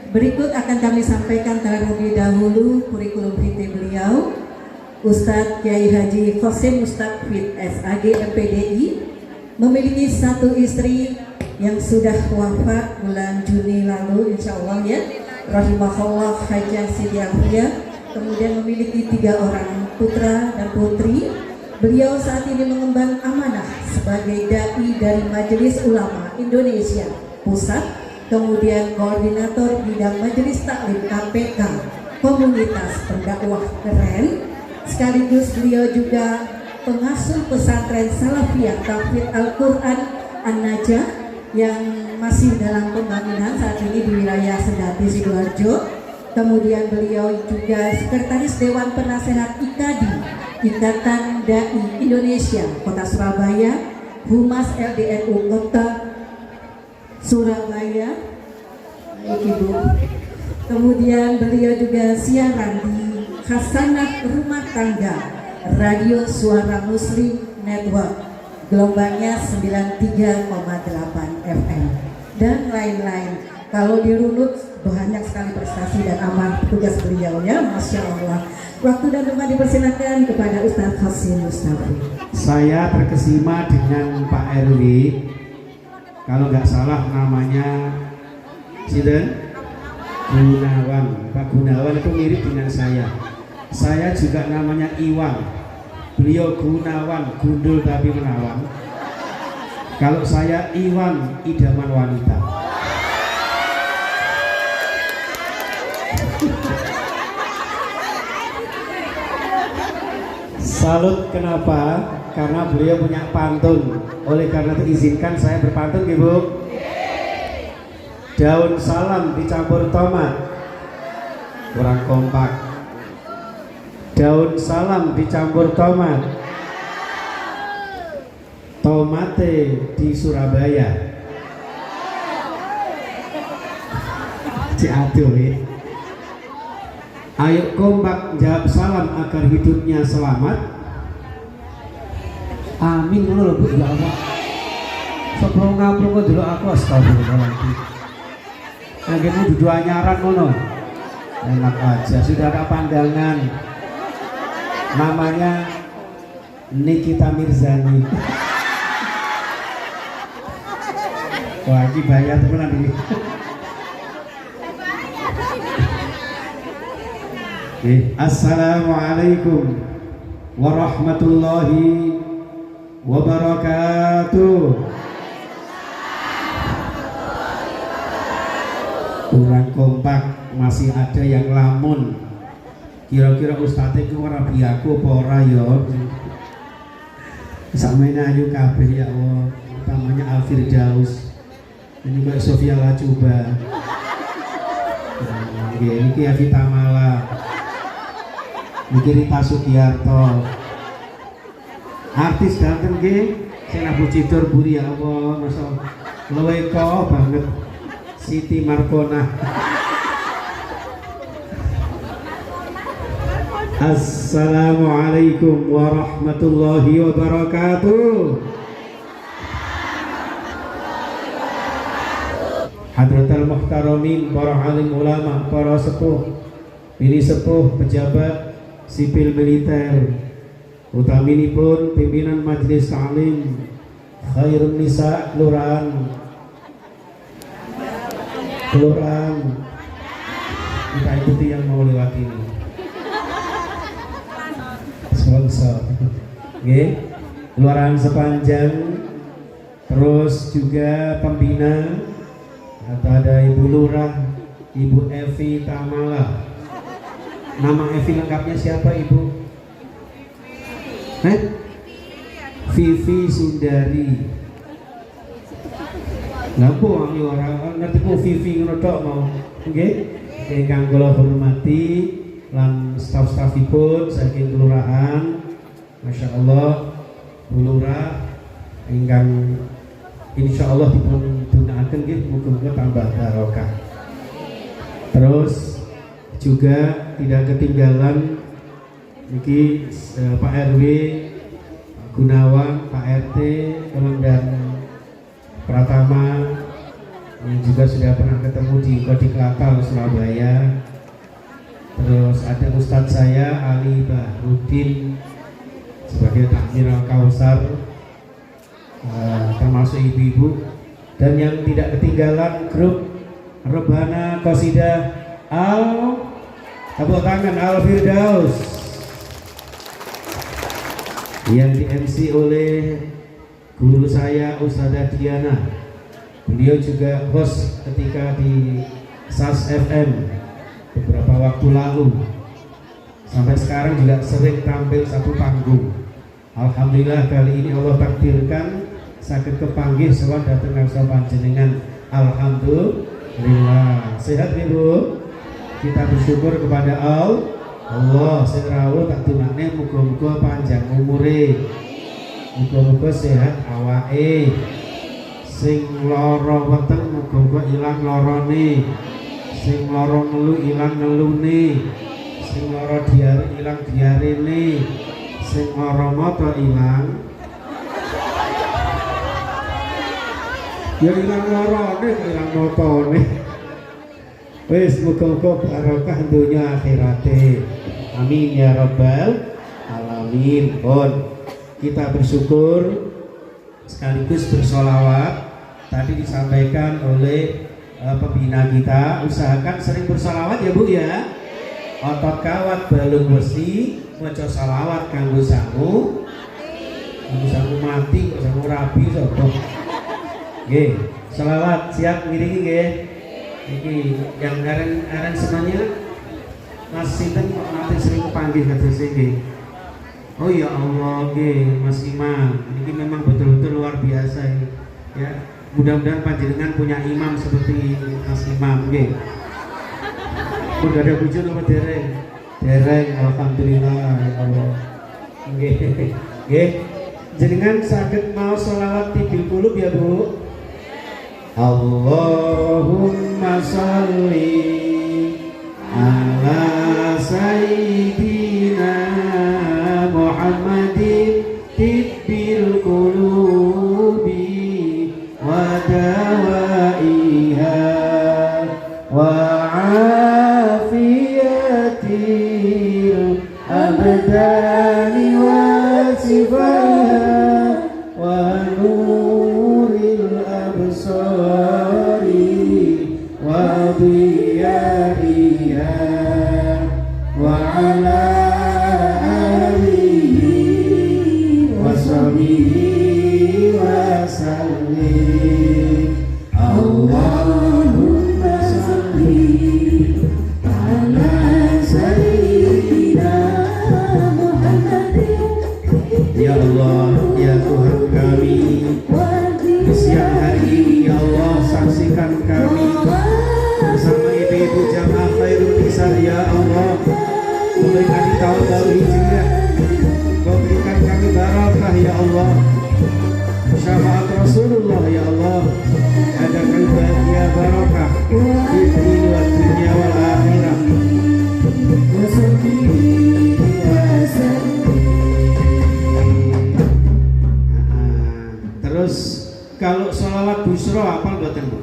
Berikut akan kami sampaikan terlebih dahulu kurikulum vitae beliau, Ustadz Kiai Haji Qasim Mustaqfid SAG MPDI, memiliki satu istri yang sudah wafat bulan Juni lalu, insya Allah ya, rahimahullah Hajah Siti Alfiyah. Kemudian memiliki 3 orang putra dan putri. Beliau saat ini mengemban amanah sebagai dai dari Majelis Ulama Indonesia Pusat, kemudian koordinator bidang Majelis Taklim KPK Komunitas Pendakwah Keren, sekaligus beliau juga pengasuh pesantren Salafiyah Tahfidz Al-Quran An-Najah yang masih dalam pembangunan saat ini di wilayah Sedati Sidoarjo. Kemudian beliau juga sekretaris Dewan Penasehat IKADI, Ikatan Dai Indonesia Kota Surabaya, Humas LDNU Kota Surabaya. Baik Ibu. Kemudian beliau juga siaran di Hasanah Rumah Tangga Radio Suara Muslim Network, gelombangnya 93,8 FM dan lain-lain. Kalau dirunut banyak sekali prestasi dan amal tugas beliau ya, Masya Allah. Waktu dan tempat dipersilakan kepada Ustadz Qasim Mustaqfid. Saya terkesima dengan Pak RW, kalau nggak salah namanya Sinten Gunawan. Pak Gunawan itu mirip dengan saya. Saya juga namanya Iwan. Beliau Gunawan, gundul tapi menawan. Kalau saya Iwan, idaman wanita. Salut, kenapa? Karena beliau punya pantun. Oleh karena itu izinkan saya berpantun, Ibu. Daun salam dicampur tomat, kurang kompak. Daun salam dicampur tomat, tomate di Surabaya. Ciaduh ya. Ayo kompak jawab salam agar hidupnya selamat. Amin ngono lho Bu, ya Allah. Sebelum ngapung dulu aku astagfirullahaladzim. Akhirnya duduk anyaran ngono. Enak aja, sudah ada pandangan. Namanya Nikita Mirzani. Wah, ini bahaya temenan ini. Assalamualaikum warahmatullahi wabarakatuh. Kurang kompak, masih ada yang lamun. Kira-kira ustadz itu ora biaku apa ora ya? Sampeyan ayu kabeh ya Allah, utamanya Al-Firdaus. Ini kayak Sofia Lacuba. Ini kayak Vita Mala. Ini Rita Sugiarto. Artis ganteng nggih, sing Abu Cidur Buri ya Allah, masa luwe kok banget. Siti Markona. Assalamualaikum warahmatullahi wabarakatuh. Hadratal Muhtaramin, para alim ulama, para sepuh, ini sepuh, pejabat sipil militer, utaminipun pimpinan Majelis Ta'lim Khairun Nisa Kelurahan kita ikuti yang mau lewat ini. Sponsor Kelurahan Sepanjang, terus juga pembina atau ada Ibu Lurah, Ibu Evi Tamala. Nama Evi lengkapnya siapa Ibu? Vivi Sundari. Lampu wangi orang ngerti ku Vivi ngono tok mau. Nggih, ingkang kula hormati lan staf-stafipun saking kelurahan. Masya Allah, Bu Lurah ingkang insya Allah dipun dunaaken nggih muga-muga tambah barokah. Terus juga tidak ketinggalan niki Pak RW, Pak Gunawan, Pak RT, Komandan Pratama yang juga sudah pernah ketemu di Kodik Latal Surabaya. Terus ada Ustadz saya Ali Bahrudin sebagai Takmir Al-Kausar, termasuk ibu-ibu, dan yang tidak ketinggalan grup Rebana Qasidah tepuk tangan Al Firdaus yang di MC oleh guru saya Ustadzah Diana. Beliau juga host ketika di SAS FM beberapa waktu lalu, sampai sekarang juga sering tampil satu panggung. Alhamdulillah kali ini Allah takdirkan sakit kepanggih sowan dateng ngarsa panjenengan. Alhamdulillah. Sehat Ibu? Kita bersyukur kepada Allah. Sing rawuh tak dunakne muga-muga panjang umure. Muga-muga sehat awake. Sing lara weteng muga-muga ilang larane. Sing lara ngelu ilang ngelune. Sing lara diare ilang diarene. Sing lara mata ilang ya ilang larane, ilang matane. Wis muga-muga barokah dunya akhirate. Amin ya rabbal alamin. Kita bersyukur sekaligus bersolawat. Tadi disampaikan oleh pembina kita, usahakan sering bersolawat ya Bu ya. Otot kawat balung besi, maca salawat kanggo sangu mati, kok sangu rabi sapa. Nggih, selawat siap ngiringi nggih. Iki yang aran semuanya Mas sinten kok nanti sering panggil kados nggih. Oh ya Allah nggih, Mas Imam. Ini memang betul-betul luar biasa ini. Ya, mudah-mudahan panjenengan punya imam seperti Mas Imam nggih. Udah ada bujur apa dereng? Dereng, alhamdulillah ya Allah. Nggih. Nggih. Jenengan saged mau selawat tibil kulub ya Bu. Allahumma sholli ala sayyidina Muhammadin tibbil qulubi wa dawaiha wa afiyatil abdani wa sifaiha wa nuril absari wa diyaiha wa ala alihi wa sahbihi wa sallim. Allahumma salli ala sayyidina Muhammadin. Ya Allah, ya Tuhan kami, di siang hari ini ya Allah, saksikan kami bersama ibu-ibu jamaah Khairul Nisa ya Allah, memberikan di tahun baru Hijriah, Kau berikan kami barakah ya Allah, syafaat Rasulullah ya Allah, adakan bahagia barakah di dunia wal akhirah. Terus kalau sholawat busro apa buatan Bu?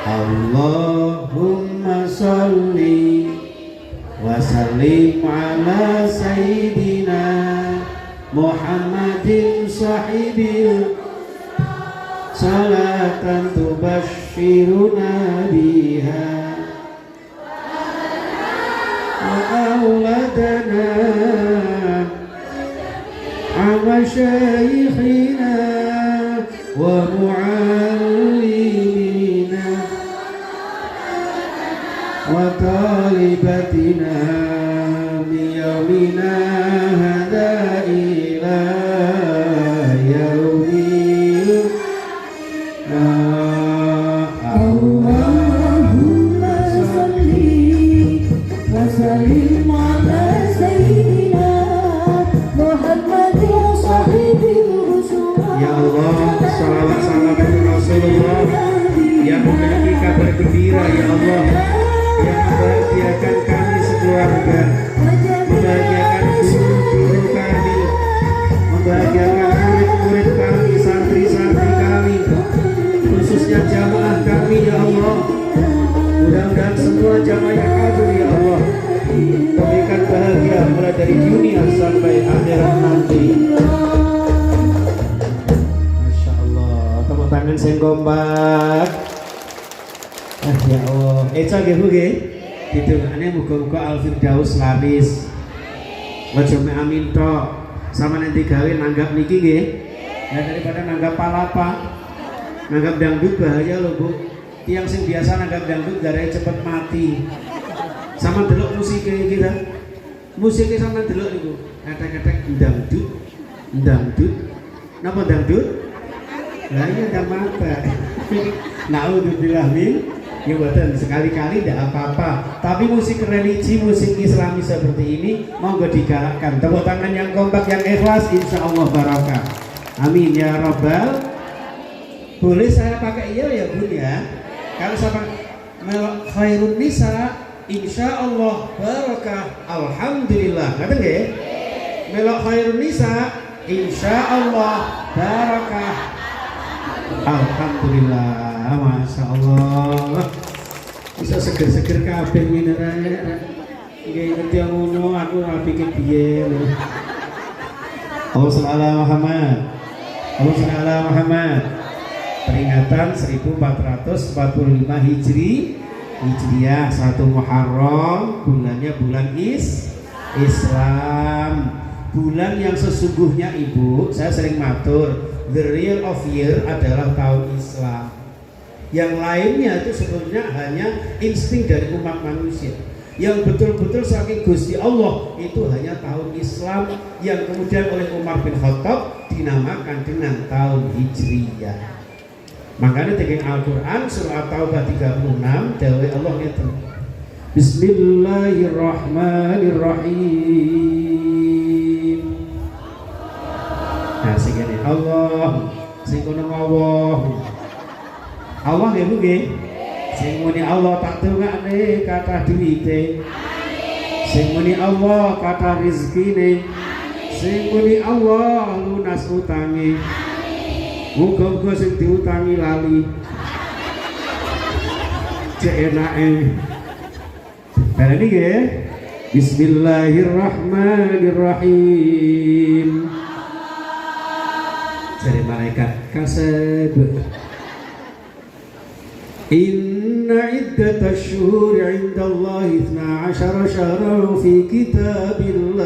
Allahumma sholli wa sallim ala sayyidina Muhammadin sahibil salatan tubashiruna biha wa auladana wa syayikhina wa mu'allimina wa talibatina biyawmina hadha ila yawmil Allahumma salli wa sallim kompak. Ya Allah, eca nggih Bu nggih. Didongakne muga-muga Al-Firdaus laris. Aja mek amin tok. Sama nanti gawe nanggap niki nggih. Ya daripada nanggap palapa. Nanggap dangdut bahaya loh Bu. Tiang sing biasa nanggap dangdut gara cepet mati. Sama delok musiknya kita. Musiknya sama delok niku. Ketek-ketek dangdut. Dangdut. Napa dangdut? Lah iya ndang mata. Naudzubillah min. Ya buatan sekali-kali tidak apa-apa. Tapi musik religi, musik Islami seperti ini monggo digalakkan. Tepuk tangan yang kompak, yang ikhlas, insya Allah barokah. Amin ya Rabbal. Boleh saya pakai iya ya Bun ya. Kalau sama melok khairun nisa, insya Allah barokah. Alhamdulillah. Ngerti nggih? Melok khairun nisa, insya Allah barokah. Alhamdulillah. Masya Allah, bisa seger-seger kabeh minerannya. Nggih ngerti ngono, aku ora pikir piye lho. Allahumma shalli ala Muhammad. Allahumma shalli ala Muhammad. Peringatan 1445 Hijriah 1 Muharram, bulannya bulan Islam. Bulan yang sesungguhnya Ibu, saya sering matur, the real of year adalah tahun Islam. Yang lainnya itu sebenarnya hanya insting dari umat manusia. Yang betul-betul saking Gusti Allah itu hanya tahun Islam yang kemudian oleh Umar bin Khattab dinamakan dengan tahun Hijriyah. Makanya di Al-Quran surah Taubah 36 dawuh Allah itu Bismillahirrahmanirrahim. Nah segini Allah sing kono Allah. Allah nggih Bu nggih. Sing muni Allah tak dongakne kathah duwite. Sing muni Allah kathah rezekine. Sing muni Allah lunas utange. Muga-muga sing diutangi lali. Cek enake. Bareng iki nggih. Bismillahirrahmanirrahim. Dari malaikat kasab. Inna iddatash shuhuri 'inda Allah 12 syahran fi kitabillah.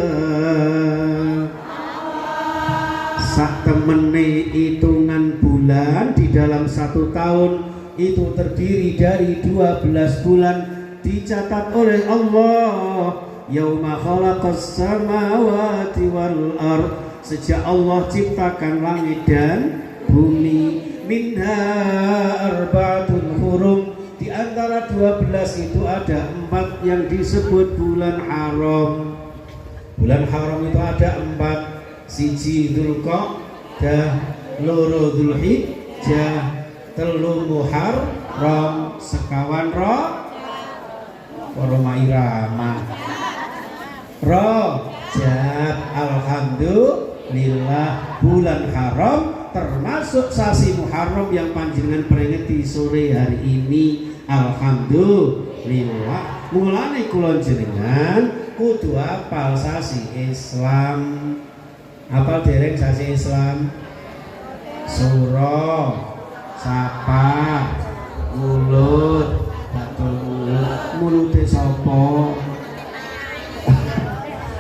Sak temene hitungan bulan di dalam 1 tahun itu terdiri dari 12 bulan dicatat oleh Allah. Yauma khalaqas samawati wal ard, sejak Allah ciptakan langit dan bumi. Minha arba'atun hurum, di antara 12 itu ada 4 yang disebut bulan haram. Bulan haram itu ada 4, siji Dzulqa'dah, loro Dzulhijjah, telu Muharram, sekawan Rajab. Alhamdulillah, bulan haram termasuk sasi Muharram yang panjenengan peringati sore hari ini. Alhamdulillah. Mulane kula jenengan kudu apal sasi Islam. Apal dereng sasi Islam? Suro, Sapa, Mulut, Batul mulute sapa?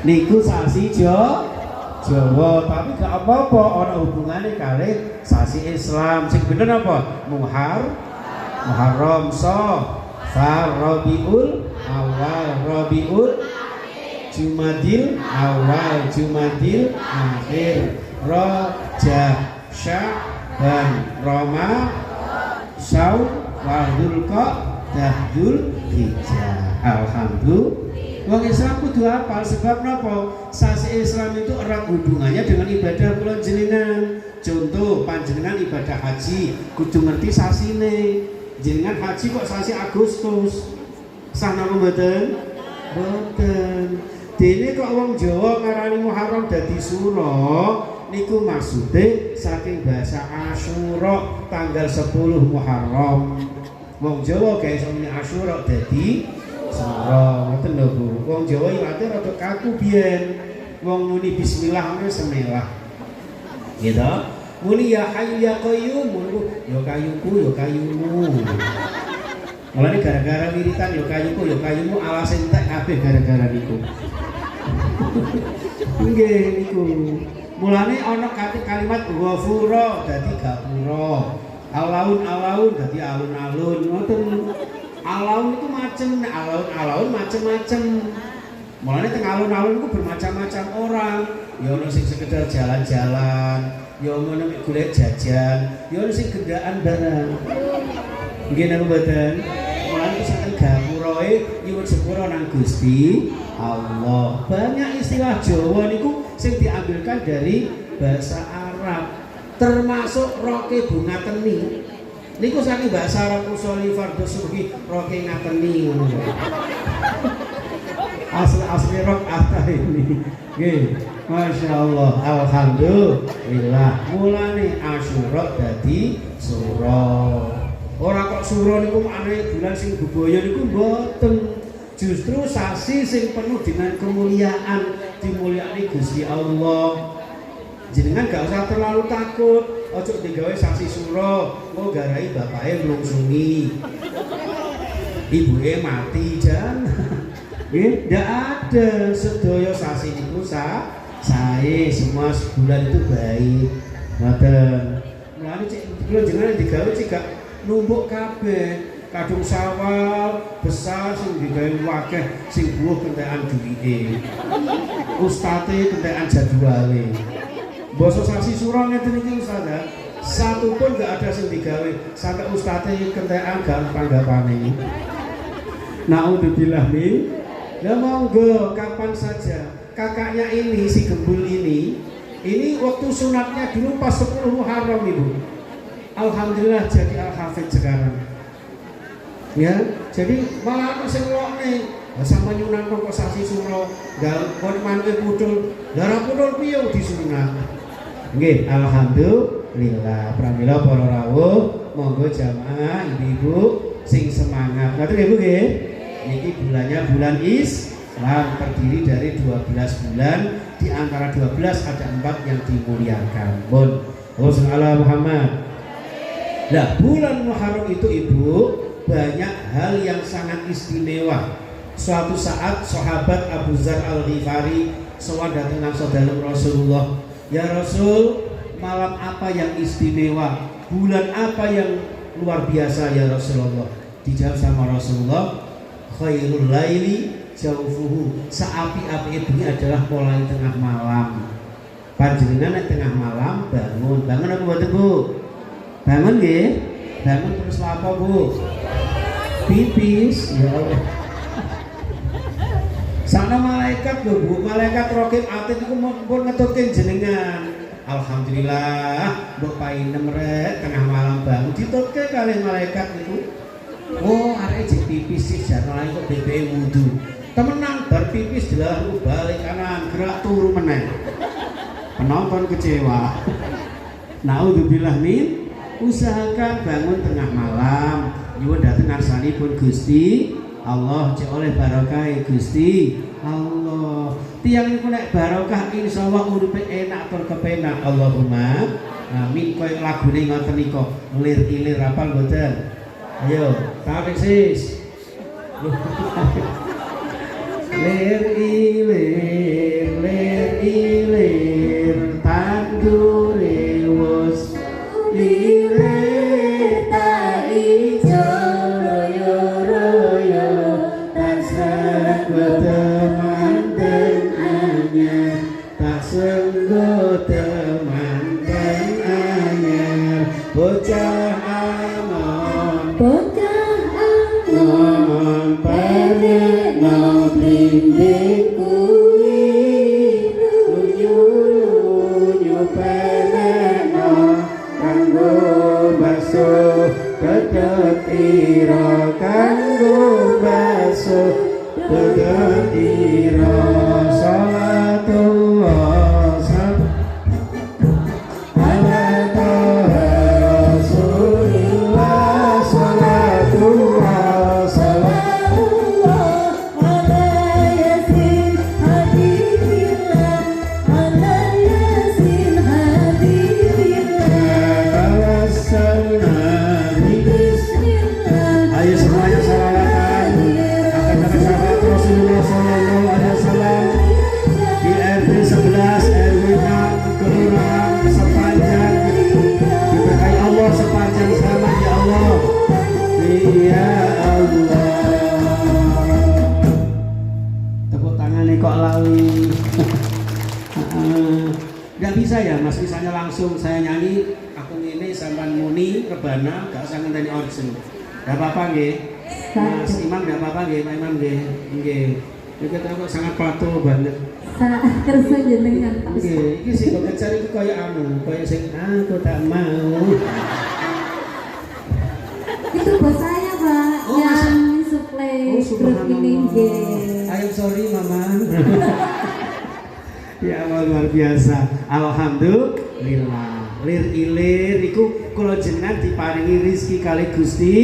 Niku sasi Jawa, tapi gak apa-apa, ana hubungannya kali sasi Islam. Sing bener apa? Muharram, Safar, Rabiul Awal, Rabiul Jumadil Awal, Jumadil Akhir, Rajab, Sya'ban, Ramadan, Syawal, Dzulqa'dah, Dzulhijjah. Alhamdulillah. Wong Islam kudu apal, sebab napa? Sasi Islam itu erat hubungannya dengan ibadah kula jenengan. Contoh panjenengan ibadah haji kudu ngerti sasine. Jenengan haji kok sasi Agustus. Sah napa mboten? Mboten. Dene kok wong Jawa ngarani Muharram dadi Suro, niku maksude saking bahasa Asyura tanggal 10 Muharram. Wong Jawa gawe sami Asyura dadi Suro, ngoten lho Bu. Wong Jawa ilate rada kaku biyen. Wong muni bismillah ngene semelah. Gitu. Muni ya Hayyu ya Qayyum, yo kayuku yo kayumu. Mulane gara-gara wiritan yo kayuku yo kayumu alas entek kabeh gara-gara niku. Nggih niku. Mulane ana kalimat ghafura dadi gapura. Alaun dadi alun-alun. Ngoten. Alaun itu alun-alun macem-macem. Mulane teng alun-alun itu bermacam-macam orang. Ya ono sing sekedar jalan-jalan, ya ono nek golek jajan, ya ono sing gendaan barang. Nggih napa mboten? Mulane saking gapurae nyuwun sepura nang Gusti Allah. Banyak istilah Jawa niku sing diambilkan dari bahasa Arab, termasuk roke bunga teni. Niku saking bahasa Arab usuli fardhu subhi roke ngateni ngono. Asli rok apa ini? Nggih. Masya Allah, alhamdulillah. Mulane Asyura dadi suro. Ora kok suro niku maknane bulan sing bebaya niku mboten. Justru sasi sing penuh dengan kemuliaan, dimulyani Gusti Allah. Jenengan gak usah terlalu takut. Ojo digawe sasi suro, mau garai bapake nglungsungi. Ibuke mati jan. Nggih, ndak ada sedaya sasi niku sae semua sebulan itu baik. Ngoten. Mulane cek kula jenengan digawe cek gak numpuk kabeh. Kadung sawal besar sing digawe wakeh sing buah kentekan duwike. Ustate kentekan jadwale. Basa sasi suro ngeten iki Ustaz. Satu pun gak ada sing digawe sampai ustate kentekan gak tanggapane. Naudzubillah min. Ya monggo kapan saja. Kakaknya ini si Gembul ini waktu sunatnya dulu pas 10 Muharram Ibu. Alhamdulillah jadi al-hafidz sekarang. Ya, jadi malah sing ngelokne sama nyunan kok sasi suro, gal kon manke putul, darah putul piye disunat. Nggih, alhamdulillah. Pramila para rawuh, monggo jamaah ibu-ibu sing semangat. Ngoten nggih Bu nggih. Niki bulannya bulan Islam, terdiri dari 12 bulan. Di antara 12 ada 4 yang dimuliakan. Bon, Rasulullah Muhammad. Nah, bulan Muharram itu Ibu banyak hal yang sangat istimewa. Suatu saat sahabat Abu Dzar Al-Ghifari sowan datang nang saudara Rasulullah, "Ya Rasul, malam apa yang istimewa? Bulan apa yang luar biasa ya Rasulullah?" Dijawab sama Rasulullah, "Khairul laili jaufuhu." Seapi-api bengi adalah mulai tengah malam. Panjenengan nek tengah malam bangun apa mboten Bu? Bangun nggih? Bangun terus apa Bu? Pipis, ya Allah. Sana malaikat Bu, malaikat Raqib Atid iku pun ngetutke jenengan. Alhamdulillah, mbok painem rek tengah malam bangun ditutke kalih malaikat niku. Oh, arek jek pipis sih jan lain kok BPE wudu. Temenan bar pipis dilaku balik kanan, gerak turu meneh. Penonton kecewa. Naudzubillah min. Usahakan bangun tengah malam. Nyuwun dhateng ngarsanipun Gusti Allah cek oleh barokah Gusti Allah. Tiang niku nek barokah insyaallah uripe enak tur kepenak. Allahumma amin. Koyo lagune ngoten nika, ngelir-ilir apal mboten? Ayo, tarik sis. Lir ilir tandure wus lilir tak ijo royo tak senggo temanten anyar tak senggo temanten anyar bocah anon penek no blimbing kuwi lunyu penek no kanggo basuh kedot ira kanggo basuh kedot ira salatullah Salatullah ala yasin Nggak bisa ya mas, misalnya langsung saya nyanyi aku ini sampan muni rebana gak usah ngenteni origin. Gak apa-apa nggih. Mas Imam gak apa-apa nggih, Pak Imam nggih. Nggih. Iki kok sangat patuh banget. Kersa jenengan Pak. Nggih, iki sing kok kejar iku kaya kaya sing aku tak mau. Itu bos saya Pak, Oh, yang suplai grup ini nggih. I'm sorry mama. Ya Allah luar biasa. Alhamdulillah. Lir ilir iku kula jenengan diparingi rezeki kali Gusti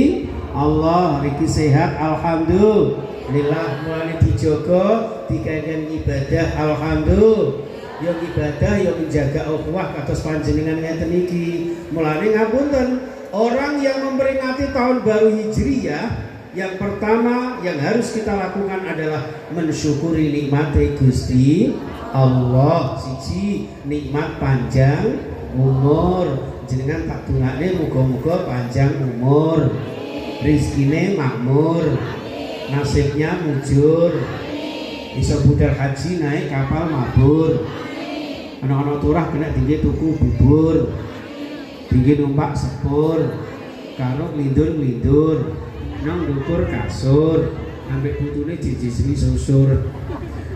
Allah, riki sehat alhamdulillah, mulane dijaga dikengken ibadah alhamdulillah. Yo ibadah yo menjaga ukhuwah kados panjenengan ngeten iki. Mulane ngapunten, orang yang memperingati tahun baru Hijriyah, yang pertama yang harus kita lakukan adalah mensyukuri nikmate Gusti Allah. Siji, nikmat panjang umur. Jenengan tak dongakne muga-muga panjang umur, rizkine makmur, nasibnya mujur, iso budal haji naik kapal mabur, anak-anak turah kena tinggi tuku bubur, tinggi numpak sepur, karo ngelindur-ngelindur, nang dukur kasur, ambek putune jijisri susur.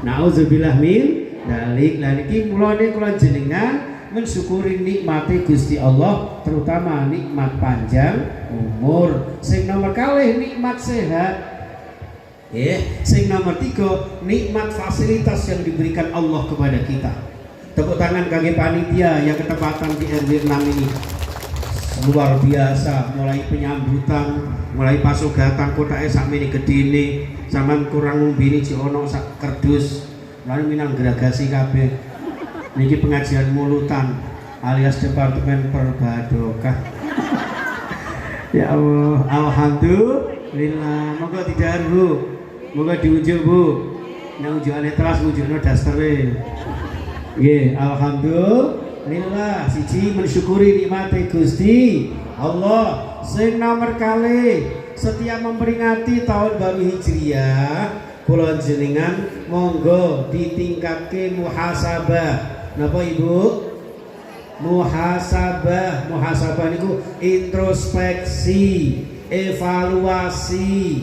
Nauzubillah min dalik. Lan iki mulane kula jenengan mensyukuri nikmati Gusti Allah, terutama nikmat panjang umur. Sing nomor kalih nikmat sehat. Sing nomor 3 nikmat fasilitas yang diberikan Allah kepada kita. Tepuk tangan kaki panitia yang ketepatan di RW 6 ini. Luar biasa, mulai penyambutan, mulai pasugatan kotake sakmene gedene, sampean kurang ngumbini ono sak kerdus, lalu minang geragasi kabeh. Niki pengajian mulutan alias departemen perbadokah. Ya Allah, alhamdulillah. Moga tidak Bu, moga diunjuk Bu. Nang unjukane teras unjukno dastere. Nggih, alhamdulillah. Siji mensyukuri nikmate Gusti Allah. Sing nomor kalih, setiap memperingati tahun baru Hijriyah, kula jenengan monggo ditingkatke muhasabah. Napa Ibu? Muhasabah niku introspeksi, evaluasi.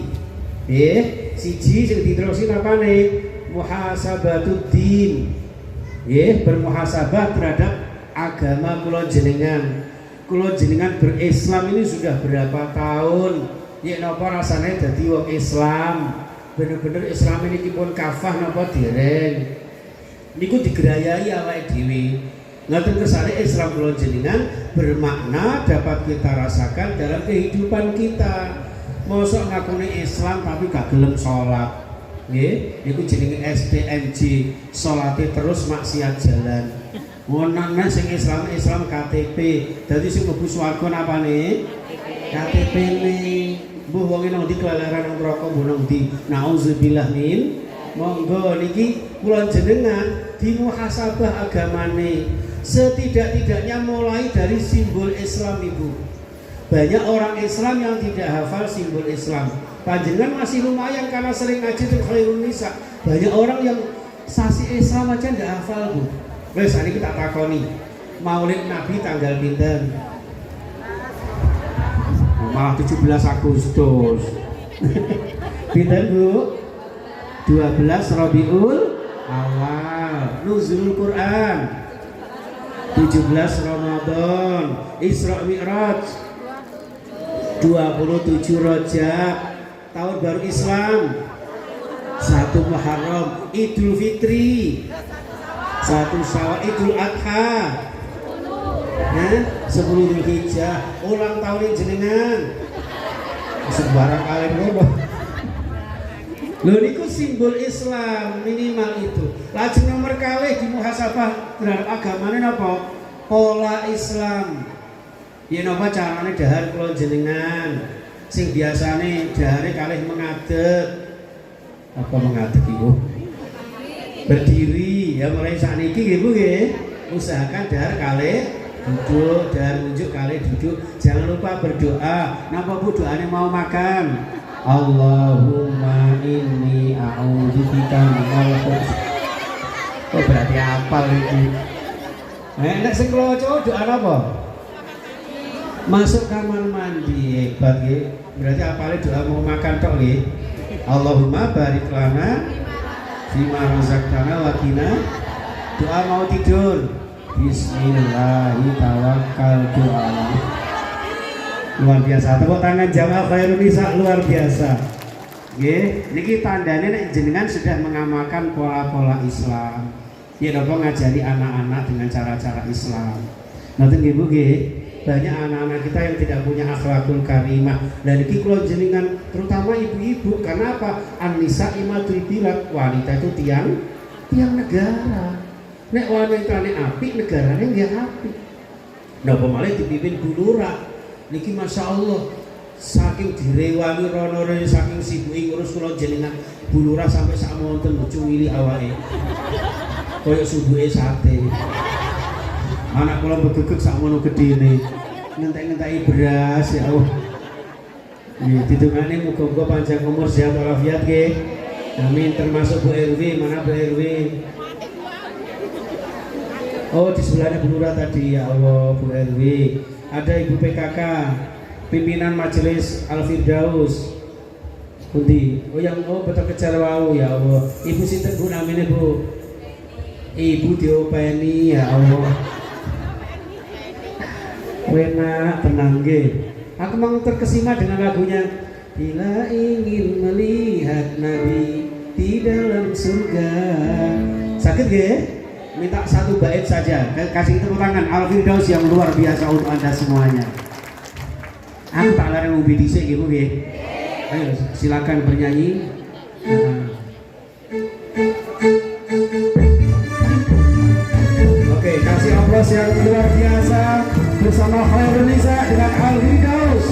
Siji sing diterusi napane? Muhasabatuddin. Bermuhasabah terhadap agama kula jenengan. Kula jenengan berislam ini sudah berapa tahun? Napa rasane dadi wong Islam? Bener-bener Islam ini pun kafah napa dereng? Niku digerayai awake dhewe. Ngaten kersane Islam kula jenengan bermakna dapat kita rasakan dalam kehidupan kita. Mosok ngakune Islam tapi gak gelem salat. Nggih, niku jenenge STMJ, salate terus maksiat jalan. Ngono sing Islam KTP. Dadi sing mlebu swarga napane? KTP-ne. Mbuh wong nang ndi kelelaran nang neraka mbuh nang ndi. Nauzubillah min. Monggo niki kula jenengan dimuhasabah agamane. Setidak-tidaknya mulai dari simbol Islam Ibu. Banyak orang Islam yang tidak hafal simbol Islam. Panjenengan masih lumayan karena sering ngaji di Khairun Nisa. Banyak orang yang sasi Islam aja tidak hafal Bu. Wes hari kita takoni. Maulid Nabi tanggal pinten? Malah 17 Agustus. Pinten Bu? 12 Rabiul Awal. Nuzulul Quran 17 Ramadan. Isra Mi'raj 27 Rajab. Tahun baru Islam 1 Muharram. Idul Fitri 1 Syawal. Idul Adha 10 Dzulhijjah. Ulang tahun jenengan sembarang kalian ngono. Lho niku simbol Islam minimal itu. Lajeng nomor kalih di muhasabah terhadap agamane napa? Pola Islam. Yen napa carane dahar kula jenengan? Sing biasane dahare kalih mengadeg. Apa mengadeg iku? Berdiri. Ya mulai sakniki nggih Bu nggih. Usahakan dahar kalih duduk, dahar unjuk kalih duduk. Jangan lupa berdoa. Napa Bu doane mau makan? Allahumma inni a'udzubika minal khubuthi. Oh berarti apal iki. Nek sing kula doa apa? Masuk kamar mandi, hebat nggih. Berarti apalnya doa mau makan tok nggih. Allahumma barik lana fima razaqtana wa qina. Doa mau tidur. Bismillahirrahmanirrahim. Luar biasa. Tepuk tangan jamaah Khairun Nisa luar biasa. Nggih, niki tandane nek jenengan sudah mengamalkan pola-pola Islam. Ya napa ngajari anak-anak dengan cara-cara Islam. Nanti nggih Bu nggih, banyak anak-anak kita yang tidak punya akhlakul karimah. Dan niki kula jenengan terutama ibu-ibu, karena apa? An-nisa imatul bilad, wanita itu tiang negara. Nek wanitane apik, negarane nggih apik. Napa malah dipimpin Bu Lurah. Niki Masya Allah, saking direwangi rono-rono, saking sibuki ngurus kula jenengan Bu Lurah sampai sak monten cuwili awake. Koyok subuhe sate. Anak kula begegek sak mono gedene. Ngentek-ngenteki beras ya Allah. Nggih, ditungane muga-muga panjang umur sehat walafiat nggih. Amin. Termasuk Bu Erwi, mana Bu Erwi? Oh, di sebelahnya Bu Lurah tadi ya Allah, Bu Erwi. Ada Ibu PKK, pimpinan Majelis Al-Firdaus. Pundi? Betul kejar wau ya Allah. Ibu sinten Bu namine Bu? Ibu diopeni ya Allah. Wena tenang nggih. Aku memang terkesima dengan lagunya. Bila ingin melihat Nabi di dalam surga. Sakit nggih? Minta satu bait saja. Kasih tepuk tangan Al-Firdaus yang luar biasa untuk Anda semuanya. Aku tak larang ubi dhisik nggih Bu nggih. Ayo silakan bernyanyi. Oke, kasih aplaus yang luar biasa bersama Khairun Nisa dengan Al-Firdaus.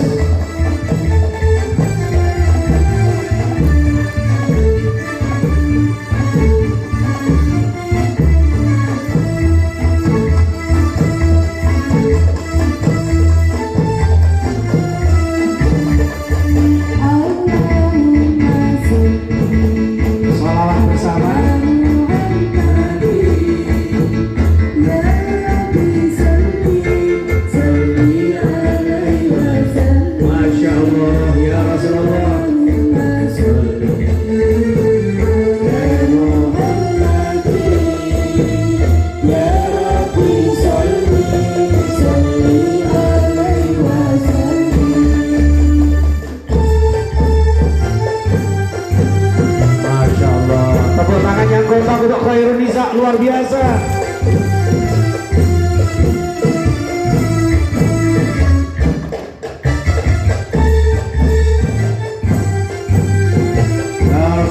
Salawat bersama. Masya Allah ya Rasulullah. Masya Allah. Tepuk tangan yang kompak untuk Khairun Nisa luar biasa.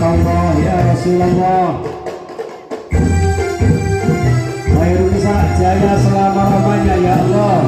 Allah ya Rasulullah. Khairun Nisa jaya selama-lamanya ya Allah.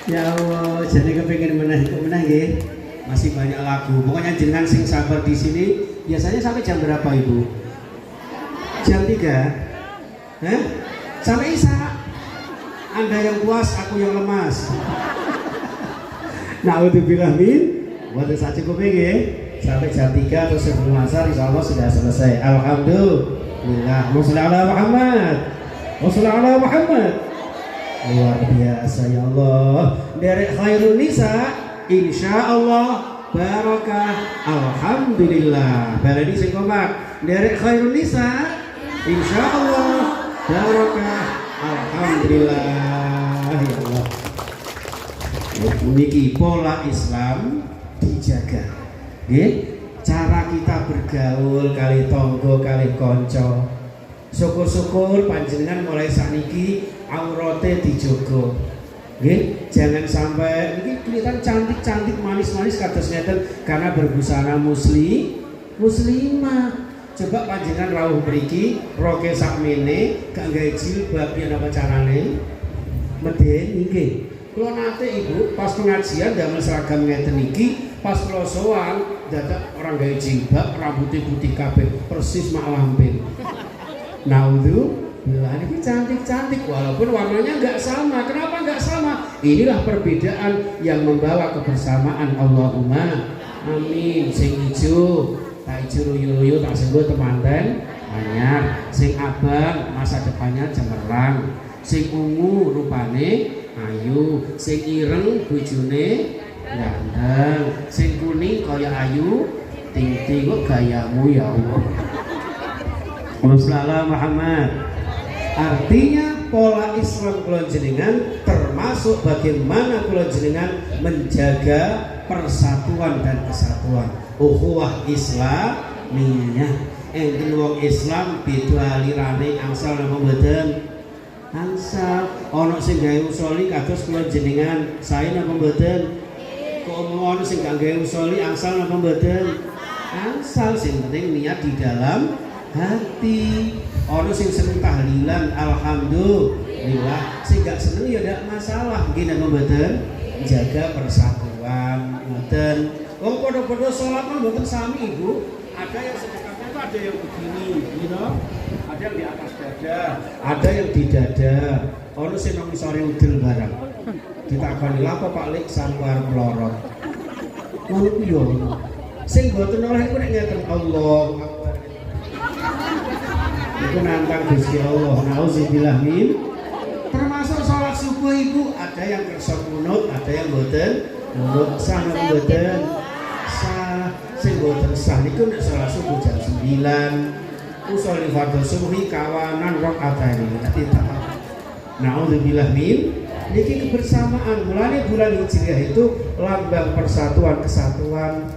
Ya Allah, jadi kepingin menang nggih. Masih banyak lagu. Pokoknya jenengan sing sabar di sini. Biasanya sampai jam berapa Ibu? Jam 3. Sampai Isya. Anda yang puas, aku yang lemas. Na'udzubillah min. Buat saja cukup nggih. Sampai jam 3 terus sebelum asar insyaallah sudah selesai. Alhamdulillah. Wassallallahu ala Muhammad. Wassallallahu ala Muhammad. Luar biasa ya Allah. Dari Khairun Nisa insya Allah barokah, alhamdulillah. Baleni sing kompak, derek khairun nisa, insyaallah barokah, alhamdulillah. Ya Allah. Niki pola Islam dijaga. Nggih, cara kita bergaul kali tonggo kali konco. Syukur-syukur panjenengan mulai sakniki aurate dijogo. Nggih, jangan sampai ini kelihatan cantik-cantik manis-manis kados ngeten karena berbusana muslimah. Coba panjenengan rawuh mriki roke sakmene gak gawe jilbab yen apa carane? Medeni nggih. Kula nate Ibu pas pengajian damel seragam ngeten iki, pas kula sowan dadak orang gawe jilbab, rambutnya putih kabeh, persis mak lampir. Naudzubillah, ini cantik-cantik walaupun warnanya nggak sama. Kenapa nggak sama? Inilah perbedaan yang membawa kebersamaan. Allahumma amin. Sing ijo, tak ijo ruyu-ruyu tak senggo temanten anyar. Sing abang masa depannya cemerlang. Sing ungu rupane ayu, sing ireng bojone ganteng, sing kuning kaya ayu ting-ting. Kok gayamu ya Allah. Wassalamualaikum Muhammad. Artinya pola Islam kula jenengan termasuk bagaimana kula jenengan menjaga persatuan dan kesatuan. Ukhuwah Islamiyah. Enten wong Islam beda alirane angsal napa mboten? Angsal. Ana sing gawe usoli kados kula jenengan, sae napa mboten? Kok ono sing gak gawe usoli angsal napa mboten? Angsal. Sing penting niat di dalam hati. Ono sing seneng tahlilan alhamdulillah, sing gak seneng ya ndak masalah. Nggih napa mboten? Jaga persatuan ngoten. Wong padha-padha salat kan mboten sami Ibu. Ada yang sedekahnya itu ada yang begini, you know? Ada yang di atas dada, ada yang di dada. Ono sing nang isore udel barang. Ditakoni lha apa Pak Lik sambar melorot. Ngono ku yo. Sing mboten oleh iku nek ngeten Allahu Akbar. Itu nantang Gusti Allah. Nauzubillah min. Termasuk sholat subuh Ibu, ada yang kersa kunut, ada yang mboten kunut. Sah napa mboten? Sah. Sing mboten sah niku nek sholat subuh jam 9. Usolli fardhu subhi kawanan rakaataini. Nauzubillah min. Niki kebersamaan. Mulane bulan Hijriah itu lambang persatuan kesatuan,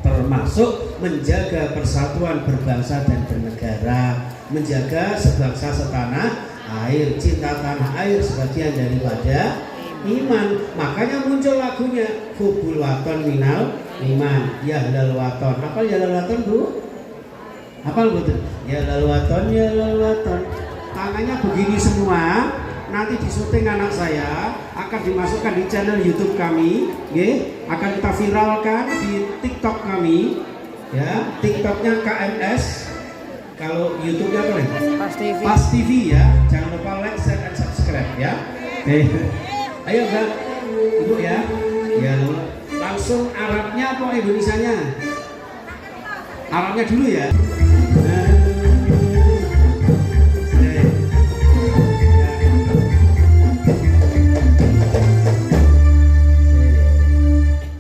termasuk menjaga persatuan berbangsa dan bernegara, menjaga sebangsa setanah air, cinta tanah air sebagian daripada iman. Makanya muncul lagunya Hubul Waton Minal Iman, Ya Lal Waton. Hafal Ya Lal Waton Bu? Hafal betul? Ya Lal Waton, Ya Lal Waton. Tangannya begini semua. Nanti di syuting anak saya akan dimasukkan di channel YouTube kami, okay? Akan kita viralkan di TikTok kami, ya. TikToknya KMS. Kalau YouTube-nya apa nih? Pas TV ya. Jangan lupa like, share, dan subscribe ya. Oke. Ayo Mbak, Ibu ya. Ya, langsung Arabnya apa Indonesianya? Arabnya dulu ya.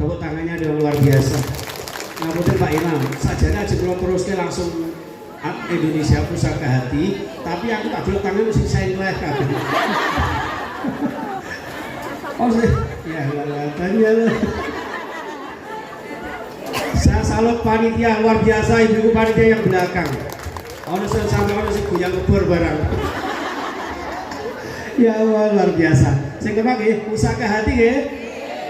Tepuk tangannya dengan luar biasa. Ngapunten Pak Imam, sajane aja kula teruske langsung Indonesia Pusaka Hati, tapi aku tak dulu tangan mesti saya nilai kabeh. Oh ya tanya loh. Saya salut panitia luar biasa, ibu panitia yang belakang. Ono sing sampe ono sing goyang kebur barang. Ya Allah luar biasa. Sing kedua nggih, Pusaka Hati nggih.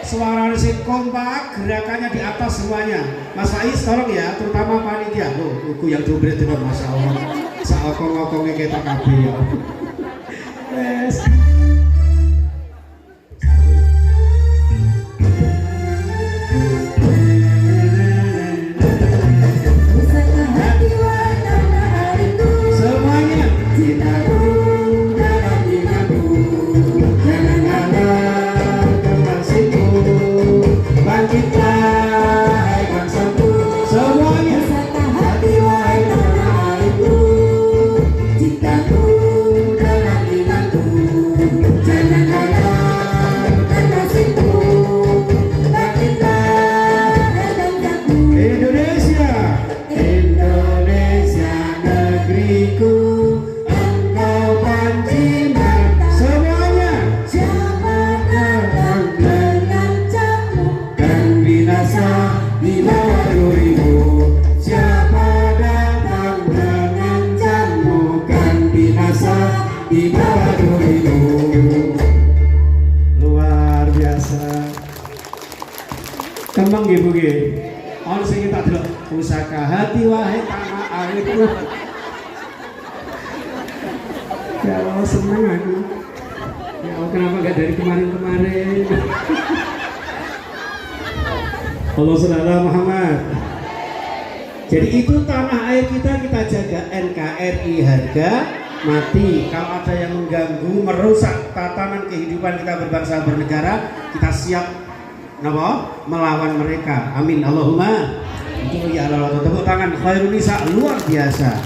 Suaranya sing kompak, gerakannya di atas semuanya. Mas Faiz tolong ya, terutama panitia. Buku yang dobret itu Masya Allah. Saokong-okongnya kita kabeh ya. Yes. Semuanya kita kita hai bangsaku semuanya Pusaka Hati wahai tanah airku, cintaku dalam imanku. Ya Allah, seneng aku. Ya Allah, kenapa nggak dari kemarin-kemarin? Allah Subhanahu Muhammad. Jadi itu tanah air kita jaga. NKRI harga mati. Kalau ada yang mengganggu, merusak tatanan kehidupan kita berbangsa bernegara, kita siap melawan mereka. Amin. Allahumma. Itu ya Allah. Tepuk tangan khairun nisa luar biasa.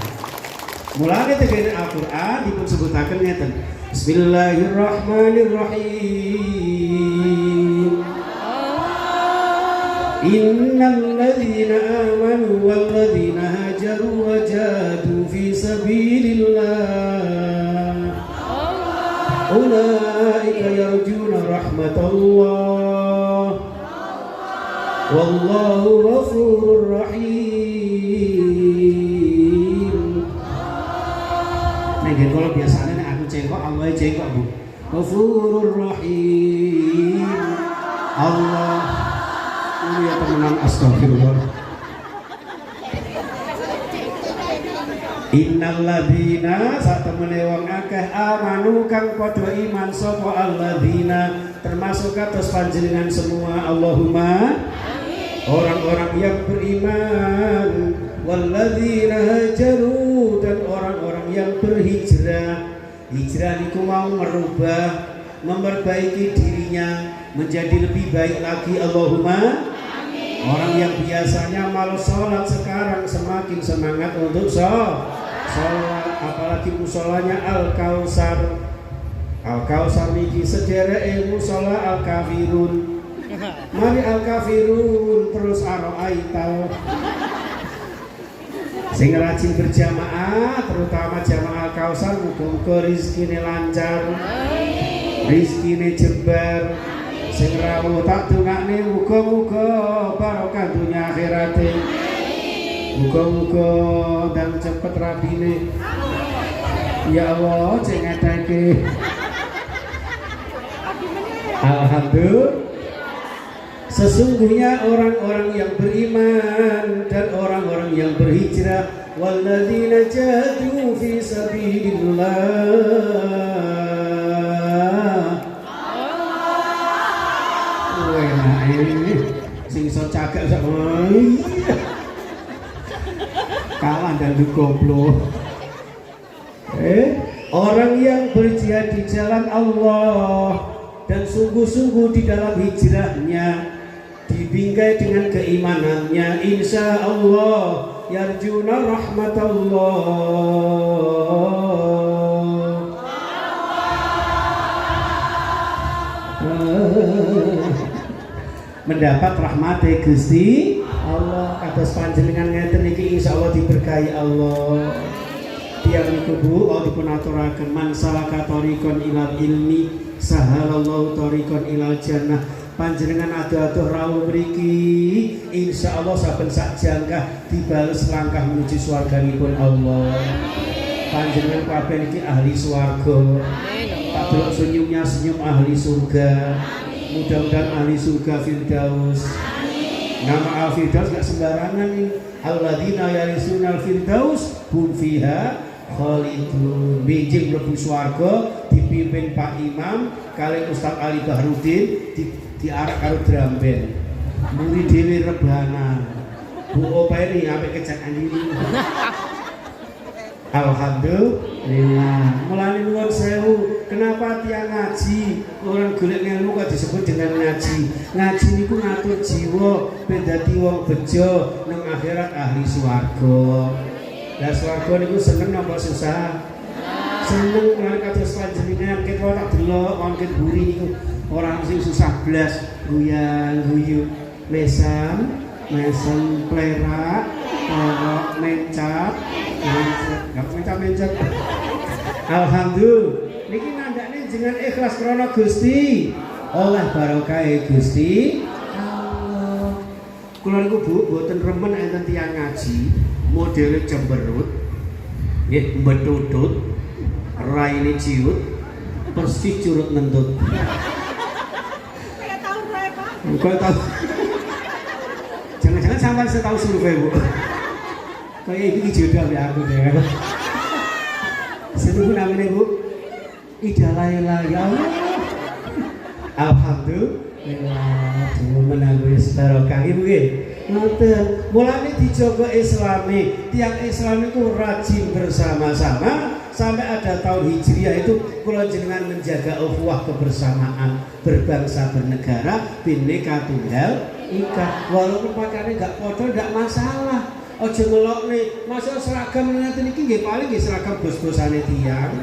Mulai tegene Al-Qur'an dipun sebutaken ngeten. Bismillahirrahmanirrahim. Innal ladzina amanu wal ladzina hajaru wa jahadu fi sabilillah ulaika yarjuna rahmatallah wallahu ghafurur rahim. Nek kalau biasanya aku cengkok, Allah cengkok Bu. Ghafurur rahim. Allah ya temenan, astagfirullah. Innal ladzina satemene wong akeh amanu kang padha iman sapa alladzina termasuk kados panjenengan semua. Allahumma orang-orang yang beriman, walladzina hajaru dan orang-orang yang berhijrah. Hijrah niku mau merubah, memperbaiki dirinya menjadi lebih baik lagi. Allahumma. Orang yang biasanya malas sholat sekarang semakin semangat untuk sholat, apalagi musolanya Al-Kausar. Al-Kausar niki sedereke musola Al-Kafirun. Mari Al-Kafirun terus Ar-Ra'aital. Sing rajin berjamaah, terutama jamaah Al-Kausar, muga-muga rizkine lancar, rizkine jembar. Sing rawuh tak dongakne muga-muga barokah dunya akhirate. Muga-muga dan cepet rabine. Ya Allah, cengetake. Alhamdulillah. Sesungguhnya orang-orang yang beriman dan orang-orang yang berhijrah, walladzina jahadu fi sabilillah. Sing iso cagak sak kalah dan goblok. Orang yang berjihad di jalan Allah dan sungguh-sungguh di dalam hijrahnya, dibingkai dengan keimanannya, insya Allah yarjuna rahmatullah. Mendapat rahmati Gusti Allah. Kados panjenengan ngeten iki insyaallah diberkahi Allah. Tiyang niku Bu dipun aturaken man salaka thariqan ilal ilmi sahalallahu thariqan ilal jannah. Panjenengan adu-adu rawuh mriki insyaallah saben sak jangkah dibales langkah menuju swarganipun Allah. Panjenengan kabeh iki ahli swarga. Tak delok senyumnya senyum ahli surga. Mudah-mudahan ahli surga Firdaus. Nama Al-Firdaus gak sembarangan nih. Alladzina yarisuna al-Firdaus hum fiha khalidun. Bijing mlebu swarga dipimpin Pak Imam kali Ustaz Ali Bahrudin diarak karo dramben. Muri dhewe rebana. Bu openi apik kecek andini. Alhamdulillah. Mulane nuwun sewu, kenapa tiang ngaji orang golek ilmu kok disebut dengan ngaji? Ngaji niku ngatur jiwa ben dadi wong bejo nang akhirat ahli swarga. Lah swarga niku seneng napa susah? Seneng lan kados panjenengan kita tak delok wonten buri niku orang sing susah blas, guyang guyu, mesam plerak, mencap, mencap. Alhamdulillah. Niki nandakne jenengan ikhlas krana Gusti. Oleh barokah Gusti Allah. Kula niku Bu mboten remen enten tiyang ngaji modele jemberut. Nggih, mbetutut, raine ciut, persis curut ngentut. Kayak tahun berapa? Enggak tahu. Jangan-jangan sampean setahu survei Bu. Kayak ini jodoh ya aku deh. Situ namanya Bu Ida Laila ya Allah. Alhamdulillah, cuma menanggung barokah ibu nggih. Ngoten, mulane dicoba Islami, tiang Islam itu rajin bersama-sama sampai ada tahun Hijriah itu kula jenengan menjaga ukhuwah kebersamaan berbangsa bernegara bineka tunggal ika. Walaupun pakaiannya enggak padha enggak masalah. Aja ngelokne, masa seragam ngene iki nggih paling nggih seragam bos-bosane tiang.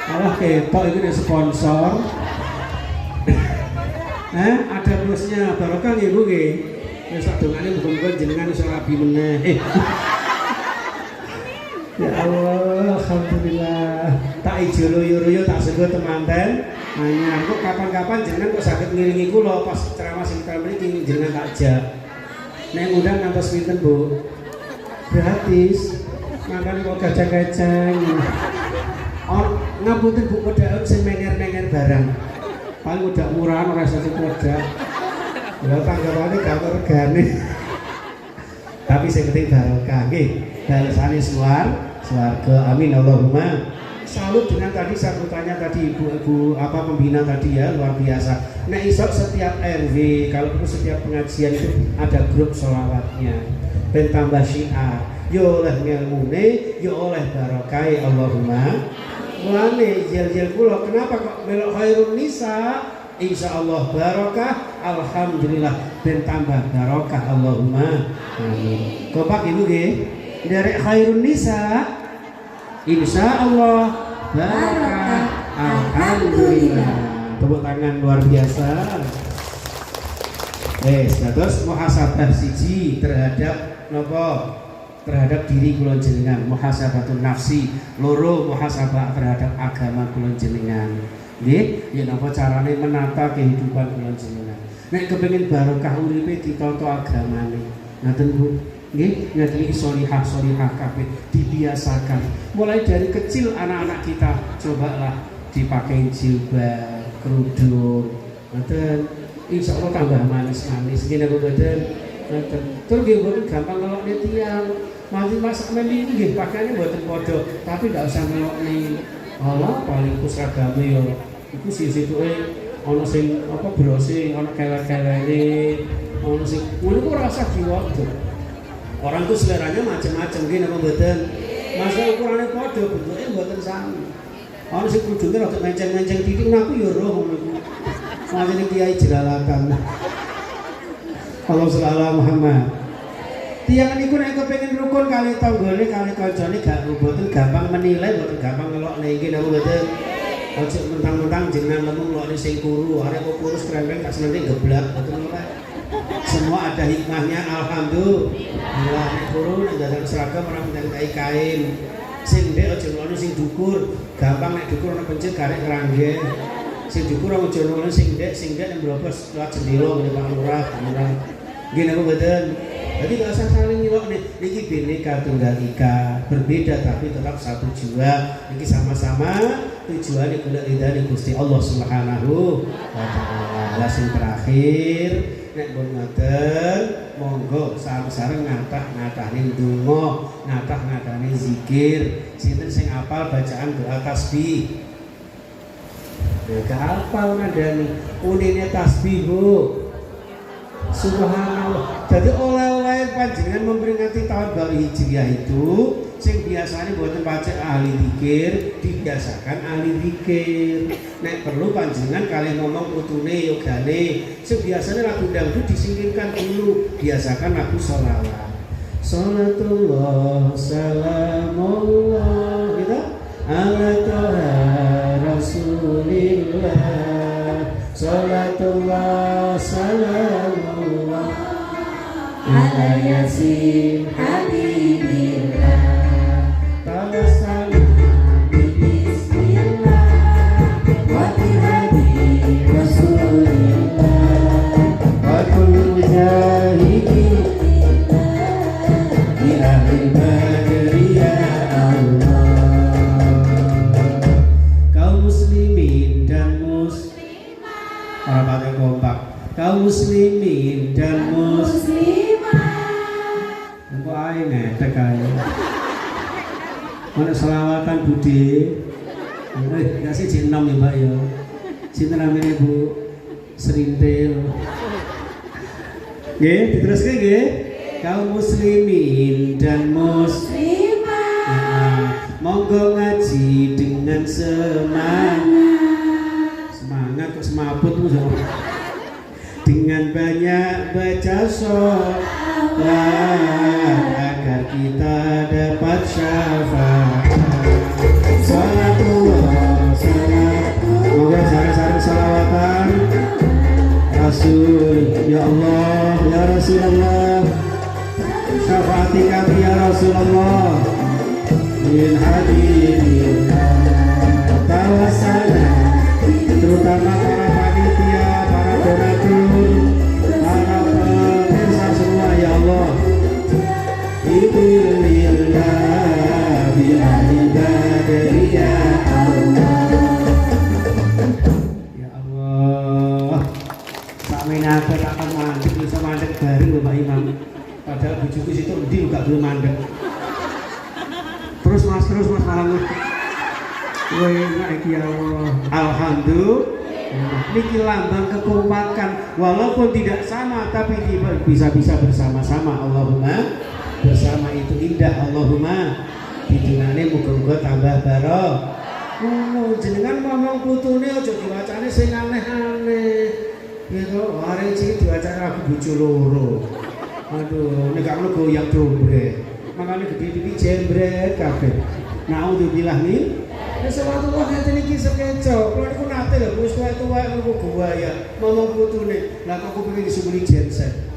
Alah ketok iki nek sponsor. Ada bosnya barokah nggih Bu nggih. Wis sak dongane muga-muga jenengan iso rabi meneh. Ya Allah, alhamdulillah. Tak ijo loyo-loyo tak sego temanten. Anyar kok kapan-kapan jenengan kok saged ngiringi kula pas ceramah sing mriki jenengan tak ajak. Nek ngundang ngantos pinten Bu? Gratis. Makan kok kacang-kacang. Oh, ngapunten Bu kodak sing menger-menger barang. Paling udah murahan ora usah kodak. Lha tanggapane gak regane. Tapi sing penting barokah nggih. Balesane swarga. Amin Allahumma. Salut dengan tadi sambutannya tadi ibu-ibu apa pembina tadi ya, luar biasa. Nah isok setiap RW kalau perlu setiap pengajian itu ada grup sholawatnya ben tambah syiar yo oleh ngelmune yo oleh barokah Allahumma. Mulane jel-jel kula kenapa kok melok khairun nisa insyaallah barokah alhamdulillah ben tambah barokah Allahumma amin. Kompak ibu nggih derek khairun nisa insyaallah barokah alhamdulillah. Tepuk tangan luar biasa. Terus muhasabah siji terhadap nopo? Terhadap diri kula jenengan, muhasabatun nafsi. Loro muhasabah terhadap agama kula jenengan. Nggih, ya napa carane menata kehidupan kula jenengan. Nek kepengin barokah uripe ditonto agamane. Ngaten Bu. Nggih, ngaten iki sholihah kabeh dibiasakan. Mulai dari kecil anak-anak kita cobalah dipakai jilbab, kerudung, ngoten. Insyaallah tambah manis-manis ngene kok mboten. Ngoten. Tur nggih mboten gampang ngelokne tiyang. Mati masak meni nggih pakaiane mboten padha, tapi ndak usah ngelokne. Allah paling seragame yo iku sisituke ana sing apa brose, ana keler-kelere, ana sing ngono ku ora usah diwaduk. Orang tuh seleranya macam-macam nggih napa mboten? Masa ukurane padha bentuke mboten sami. Ana sing kudune rada menceng-menceng titik aku ya roh ngono iku. Majene kiai jelalatan. Allah sallallahu Muhammad. Tiang niku nek kepengin rukun kali tanggane kali kancane gak mboten gampang menilai, mboten gampang ngelokne iki napa mboten. Aja mentang-mentang jenengan lemu ngelokne sing kuru, arek kok kurus krempeng tak senenge geblak mboten oleh. Semua ada hikmahnya alhamdulillah. Nek kuru nek dadak seragam ora minta kain. Sing ndek aja ngono sing dukur, gampang nek dukur ana pencet garek ngrangge. Sing dukur aja ngono sing ndek nek mlobos lewat jendela ngene Pak Lurah, nggih napa mboten? Jadi gak usah saling nyilok nih, ini bineka tunggal ika, berbeda tapi tetap satu jiwa. Ini sama-sama tujuannya guna ridhani Gusti Allah Subhanahu wa Ta'ala. Sing terakhir, nek bon ngoten, monggo sareng-sareng ngatah-ngatahin donga, ngatah-ngatahin zikir. Sinten sing apal bacaan doa tasbih. Gak apal nadani, unine tasbih Bu. Subhanallah. Jadi oleh-oleh panjenengan memperingati tahun baru Hijriah itu sing biasanya buatan baca ahli zikir dibiasakan ahli zikir. Nek perlu panjenengan kalian ngomong utune yogane sing biasanya lagu dangdut disingkirkan dulu, biasakan lagu sholawat. Salatullah salamullah gitu ala toha rasulillah. Salatullah salamullah ala yasin habibillah. Tawassal bismillah wa bihadi rasulillah wa kullu mujahidin bi ahli badri Mana selawatan Budi. Enggak sih jenom ya Mbak ya. Sinten namanya Bu Serintil. Nggih, diteruske nggih. Kaum muslimin dan muslimah, monggo ngaji dengan semangat. Semangat kok semaput tuh. Dengan banyak baca sholawat agar kita dapat syafaat. Salatullah salam. Moga sering-sering salawatan Rasul. Ya Allah, ya Rasulullah, syafaati kami ya Rasulullah. Min hadirina tawassalna, terutama para panitia, para donatur, para pemirsa semua ya Allah. Ibilillah bi'ibadari ya Allah. Ya Allah, sakmene apa akan mandek bisa mandek bareng lho Pak Imam. Padahal bujuku situ endi gak belum mandek. Terus mas malam. Wah, enak iki ya Allah. Alhamdulillah. Niki lambang kekompakan, walaupun tidak sama tapi bisa bersama-sama. Allahumma bersama itu indah. Allahumma bidunane muga-muga tambah barokah. Jenengan ngomong putune aja diwacane sing aneh-aneh. Ya kok arek iki diwacane aku bojo loro. Aduh, nek gak ngono goyang dombre. Makane gede-gede jembret kabeh. Naudzubillah nih. Rasulullah ngeten iki sekeco. Kulo niku nate lho wis tuwa-tuwa niku buaya. Ngomong putune. Lah kok kepengin disembeli genset.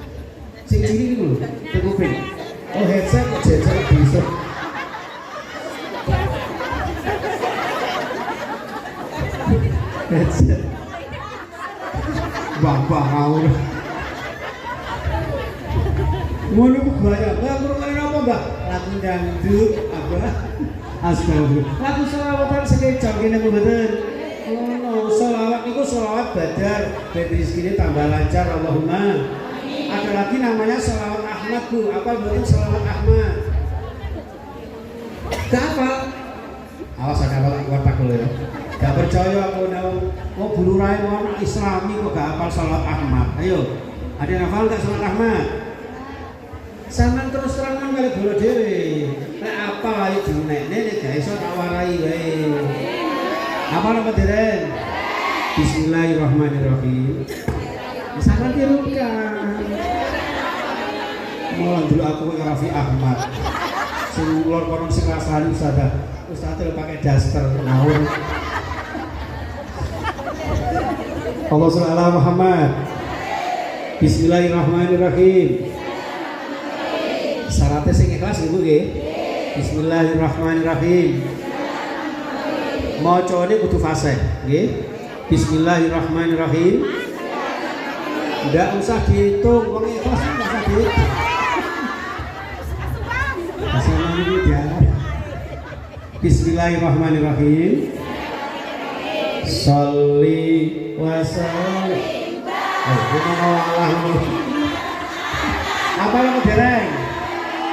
Sing iki niku lho, kuping. Oh headset kok genset bisa. Headset. Bapak kau. Ngono ku buaya. Mbak ngrungokne apa, Mbak? Lagu dangdut apa? Astagfirullah. Lagu selawatan sekejap kene mboten. Oh, selawat niku selawat badar, ben rezekine tambah lancar Allahumma. Ada lagi namanya selawat Ahmad Bu. Apa mboten selawat Ahmad? Gak apa? Awas ada apa watak lho ya. Gak percaya aku mau bulurai mau Islami kok gak hafal selawat Ahmad. Ayo. Ada yang hafal gak selawat Ahmad? Sampeyan terus terangan kali bola dhewe. Nek apa wae dinekne nek gak iso tak warai wae. Apa nama deren? Bismillahirrahmanirrahim. Sampeyan tirukan. Mau dulu aku ke Raffi Ahmad. Sing lor kono sing rasani Ustaz pakai daster ngawur. Allah sallallahu Muhammad. Bismillahirrahmanirrahim. Syaratnya sing ikhlas ibu nggih. Bismillahirrahmanirrahim. Macane kudu fasih nggih. Bismillahirrahmanirrahim. Enggak usah dihitung, wong ikhlas enggak usah dihitung. Bismillahirrahmanirrahim. Sholli wa sallim. Apa yang dereng?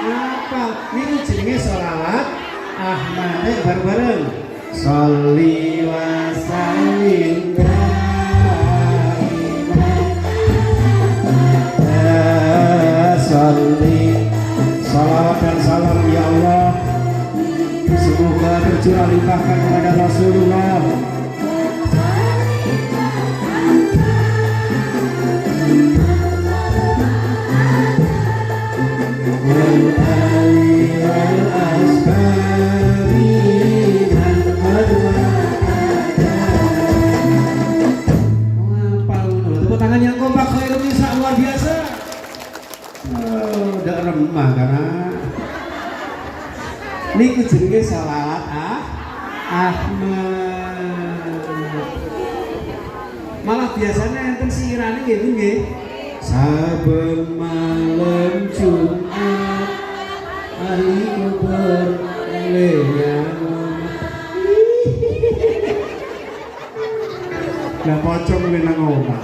Apa? Ini jenenge sholawat Ahmad. Bareng-bareng. Sholli wa sallim. Sholli, salawat dan salam ya Allah semoga tercurah limpahkan kepada Rasulullah. Tepuk tangan yang kompak khairun nisa luar biasa. Udah remah karena ini jenenge salawat Ahmad. Malah biasanya enten sirane nggih nggih. Saben malam Jumat hari berleyan. Lah pocong nang omah.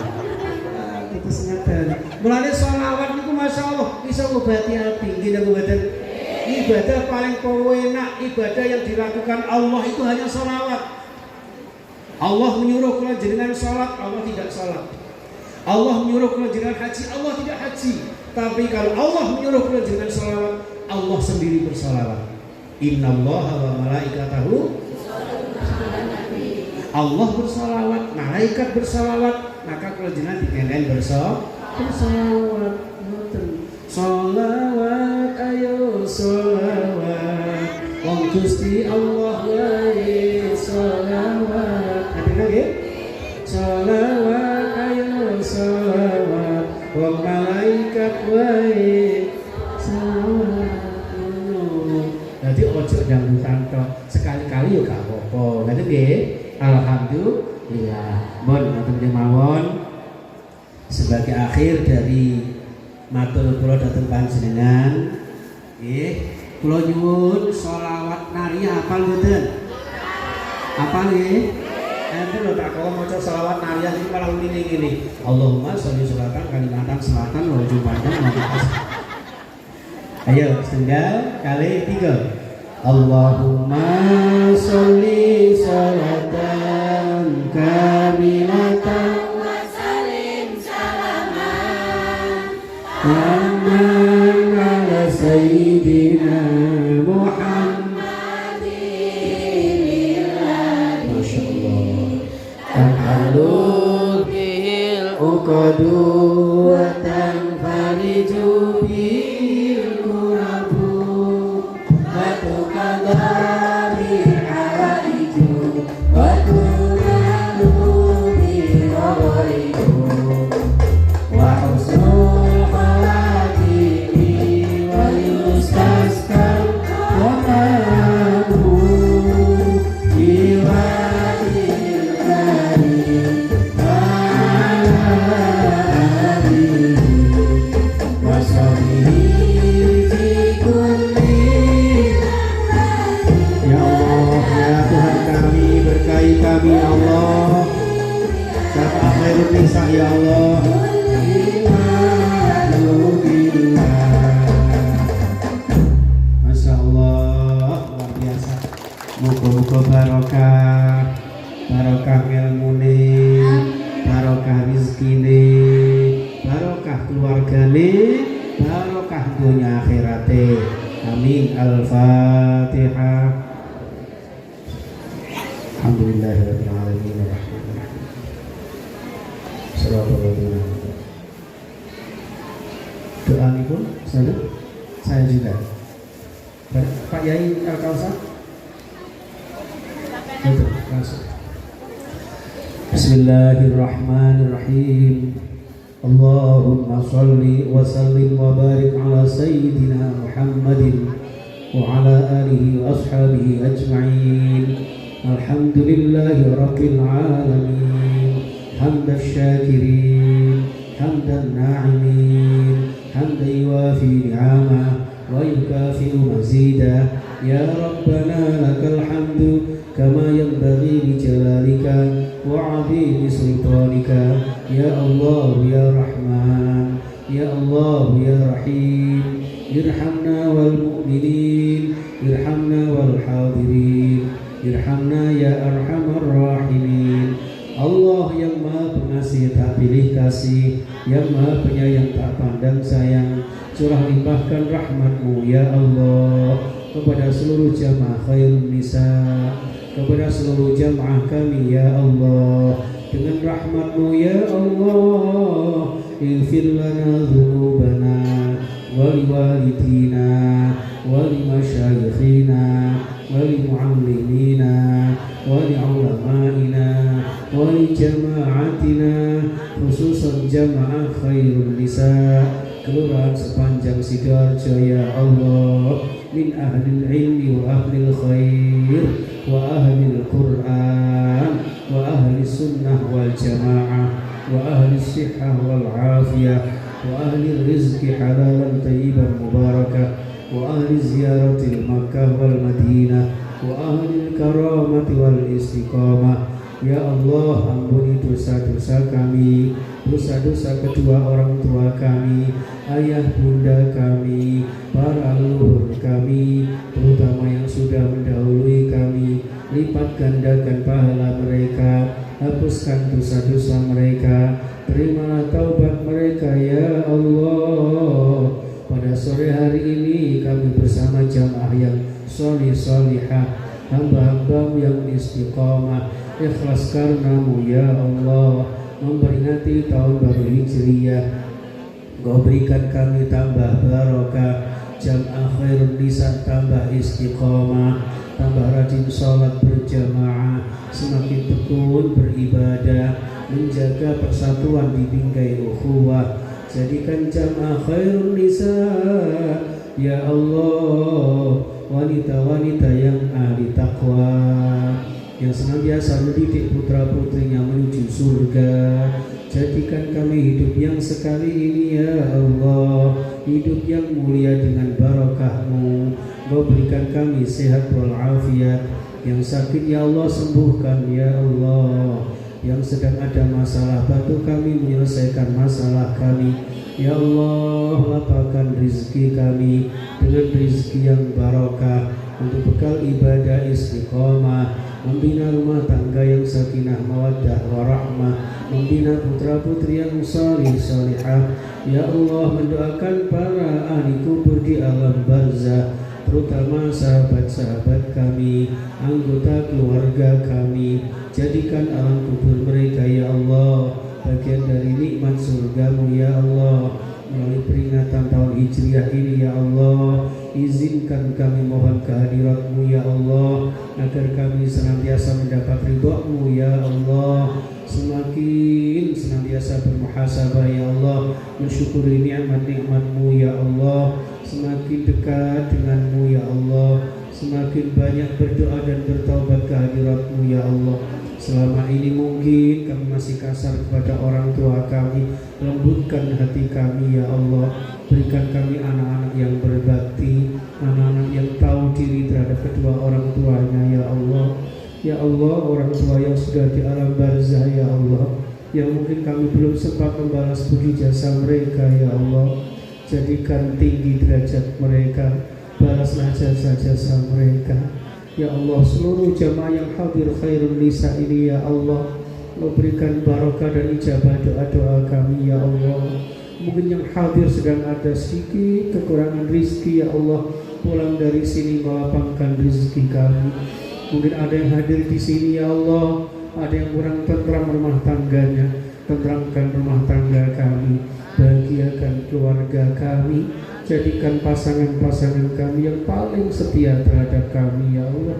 Itu ngeten. Mulane sholawat niku masyaallah iso ngobati ati nggih nang mboten. Ibadah paling kowe terpenak ibadah yang dilakukan Allah itu hanya sholawat. Allah menyuruh kula jenengan sholat, Allah tidak sholat. Allah menyuruh kula jenengan haji, Allah tidak haji. Tapi kalau Allah menyuruh kula jenengan sholawat, Allah sendiri bersolawat. Innallaha wa malaikatahu, Allah bersolawat, malaikat bersolawat, maka kula jenengan dikenen bersolawat. Solawat ayo solawat, wong Gusti Allah wae solawat. Ada lagi? Solawat ayo solawat, wong malaikat wae solawat. Jadi ojo dangdutan tok, sekali-kali yo gak apa-apa. Ngene nggih. Alhamdulillah. Mun ngoten mawon sebagai akhir dari matur kula dhateng panjenengan, nggih, kula nyuwun sholawat nariyah hafal mboten? Hafal nggih? Enten lho tak kok maca sholawat nariyah iki malah ngene-ngene. Allahumma sholli sholatan kalimatan selatan wa jumatan wa bi'as. Ayo, setunggal kali tiga. Allahumma sholli sholatan kamilatan Aman ala Sayyidina Muhammadin. Masya Allah. Tanhalul bihil uqadu wa tanfariju bihil kurabu wa tukadari hawaiju wa tunalu bihawaiju wa husnul kami Allah, syafaat khairun nisa ya Allah. Masya Allah, luar biasa. Muga-muga barokah, barokah ilmune, barokah rizkine, barokah keluargane, barokah dunia akhirate. Amin. Al-Fatihah. Alhamdulillahirabbil alamin. Doa ini pun saya juga. Pak Yai Al-Kausar. Betul, langsung. Bismillahirrahmanirrahim. Allahumma sholli wa sallim wa barik ala sayyidina Muhammadin wa ala alihi wa ashabihi ajma'in. Alhamdulillahi rabbil alamin. Hamdan syakirin, hamdan na'imin, hamdan yuwafi ni'amah wa yukafi'u mazidah. Ya Rabbana lakal hamdu kama yanbaghi li jalalika wa 'azimi sultanika. Ya Allah ya Rahman, ya Allah ya Rahim. Irhamna wal mu'minin, irhamna wal hadirin, irhamna ya arhamar rahimin. Allah yang maha pengasih tak pilih kasih, yang maha penyayang tak pandang sayang, curah limpahkan rahmat-Mu ya Allah kepada seluruh jamaah Khairun Nisa, kepada seluruh jamaah kami ya Allah. Dengan rahmat-Mu ya Allah, ighfir lana dhunubana wa liwalidina wa limasyayikhina wa limuallimina wa liulamaina wa lijama'atina, khususan jamaah Khairun Nisa kelurahan sepanjang Sidoarjo ya Allah, min ahlil ilmi wa ahlil khair wa ahlil Qur'an wa ahli sunnah wal jamaah wa ahli sihah wal afiyah wa ahli rizki halalan tayyiban mubarakah wa ahli ziyaratil Makkah wal Madinah wa ahli karamati wal istiqamah Ya Allah, ampuni dosa-dosa kami, dosa-dosa kedua orang tua kami, ayah bunda kami, para leluhur kami, terutama yang sudah mendahului kami. Lipat gandakan pahala mereka, hapuskan dosa-dosa mereka, terimalah taubat mereka ya Allah. Pada sore hari ini kami bersama jamaah yang solih-solihah, hamba-hambamu yang istiqamah, ikhlas karenamu ya Allah, memperingati tahun baru Hijriyah. Engkau berikan kami tambah barokah, jamaah khairun nisa tambah istiqamah, tambah rajin sholat berjamaah, semakin tekun beribadah, menjaga persatuan di bingkai ukhuwah. Jadikan jamaah khairun nisa ya Allah, wanita-wanita yang ahli taqwa, yang senantiasa mendidik putra-putrinya menuju surga. Jadikan kami hidup yang sekali ini ya Allah, hidup yang mulia dengan barokah-Mu. Engkau berikan kami sehat walafiat, yang sakit ya Allah sembuhkan ya Allah, yang sedang ada masalah bantu kami menyelesaikan masalah kami ya Allah. Lapangkan rizki kami dengan rizki yang barokah, untuk bekal ibadah istiqomah, membina rumah tangga yang sakinah mawaddah warahmah, membina putra putri yang salih salihah ya Allah. Mendoakan para ahli kubur di alam barzah, terutama sahabat-sahabat kami, anggota keluarga kami. Jadikan alam kubur mereka ya Allah bagian dari nikmat surgamu ya Allah. Melalui peringatan tahun Hijriyah ini ya Allah, izinkan kami mohon kehadirat-Mu ya Allah, agar kami senantiasa mendapat ridha-Mu ya Allah. Semakin senantiasa bermuhasabah ya Allah, mensyukuri nikmat-nikmat-Mu ya Allah, semakin dekat dengan-Mu ya Allah, semakin banyak berdoa dan bertaubat kehadirat-Mu ya Allah. Selama ini mungkin kami masih kasar kepada orang tua kami, lembutkan hati kami ya Allah. Berikan kami anak-anak yang berbakti, anak-anak yang tahu diri terhadap kedua orang tuanya ya Allah. Ya Allah, orang tua yang sudah di alam barzah ya Allah, yang mungkin kami belum sempat membalas budi jasa mereka ya Allah. Jadikan tinggi derajat mereka, balaslah jasa-jasa mereka ya Allah. Seluruh jamaah yang hadir khairun nisa ini ya Allah, Engkau berikan barokah dan ijabah doa-doa kami ya Allah. Mungkin yang hadir sedang ada sedikit kekurangan rizki ya Allah, pulang dari sini melapangkan rizki kami. Mungkin ada yang hadir di sini ya Allah, ada yang kurang tentram rumah tangganya, tentramkan rumah tangga kami, bahagiakan keluarga kami. Jadikan pasangan-pasangan kami yang paling setia terhadap kami ya Allah.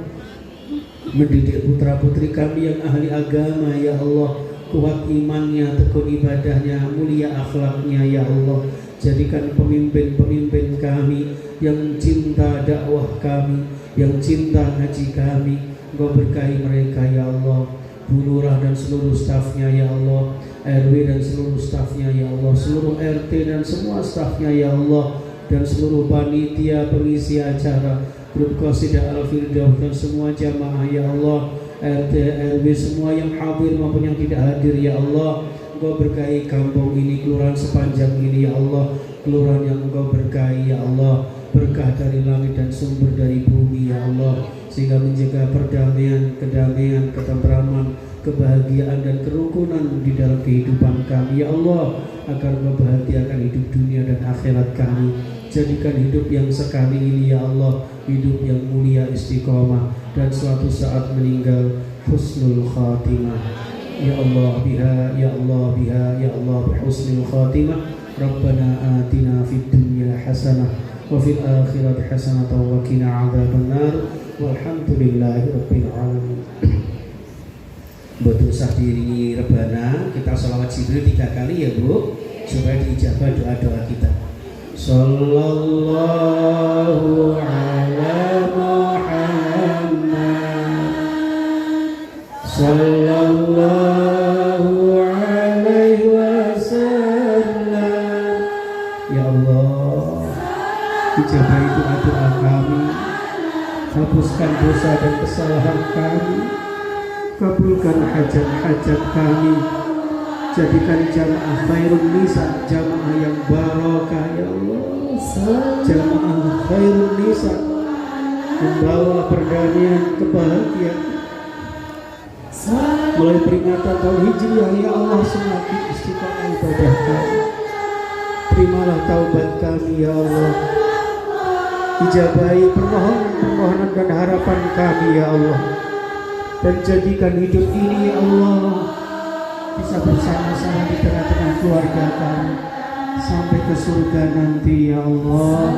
Mendidik putra-putri kami yang ahli agama ya Allah, kuat imannya, tekun ibadahnya, mulia akhlaknya ya Allah. Jadikan pemimpin-pemimpin kami yang cinta dakwah kami, yang cinta ngaji kami. Engkau berkahi mereka ya Allah. Bu Lurah dan seluruh stafnya ya Allah, RW dan seluruh stafnya ya Allah, seluruh RT dan semua stafnya ya Allah, dan seluruh panitia pengisi acara, grup Qasidah Al-Firdaus dan semua jamaah ya Allah, RT, RW semua yang hadir maupun yang tidak hadir ya Allah. Engkau berkahi kampung ini, kelurahan sepanjang ini ya Allah, kelurahan yang Engkau berkahi ya Allah, berkah dari langit dan sumber dari bumi ya Allah, sehingga menjaga perdamaian, kedamaian, ketentraman, kebahagiaan dan kerukunan di dalam kehidupan kami ya Allah, agar membahagiakan hidup dunia dan akhirat kami. Jadikan hidup yang sekali ini ya Allah, hidup yang mulia istiqomah, dan suatu saat meninggal husnul khatimah ya Allah biha, ya Allah biha, ya Allah bihusnul khatimah. Rabbana atina fid dunya hasanah wa fil akhirati hasanah wa qina adzabannar. Walhamdulillahi rabbil alamin. Betul sah diiringi rebana, kita sholawat Jibril 3 kali ya Bu, supaya diijabah doa-doa kita. Sallallahu ala Muhammad, sallallahu alaihi wasallam. Ya Allah, ijabahi doa-doa kami, hapuskan dosa dan kesalahan kami, kabulkan hajat-hajat kami, jadikan jamaah Khairun Nisa jamaah yang barokah ya Allah. Jamaah Khairun Nisa membawa perdamaian, kebahagiaan. Mulai peringatan tahun Hijriah ya Allah, semakin istiqomah ibadah kami. Terimalah taubat kami ya Allah, ijabahi permohonan dan harapan kami ya Allah, dan jadikan hidup ini ya Allah bisa bersama-sama di tengah-tengah keluarga kami sampai ke surga nanti ya Allah.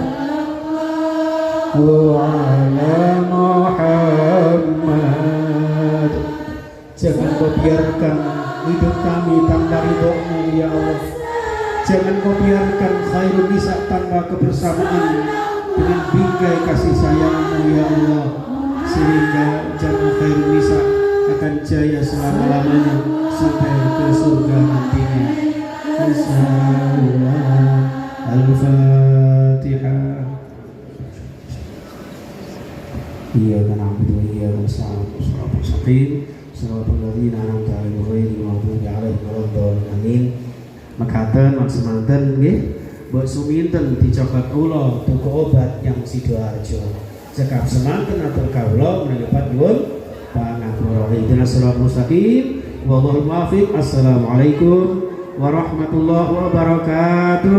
Wa ala Muhammad. Jangan kau biarkan hidup kami tanpa ridho-Mu ya Allah. Jangan kau biarkan Khairun Nisa tanpa kebersamaan dengan bingkai kasih sayang-Mu ya Allah, sehingga jamaah Khairun Nisa akan jaya selama-lamanya sampai ke surga nantinya. Al-Fatihah. Iyyaka na'budu wa iyyaka nasta'in. Shiratal mustaqim. Shiratal ladzina an'amta 'alaihim ghairil maghdubi 'alaihim waladdallin. Mekaten maksemanten nggih. Mbok suminten dicokot kula tuku obat yang Sidoarjo. Cekap semanten atur kawula menawi nyuwun pangapura. Ihdinas shiratal mustaqim. Wallahul muwaffiq. Assalamualaikum warahmatullahi wabarakatuh.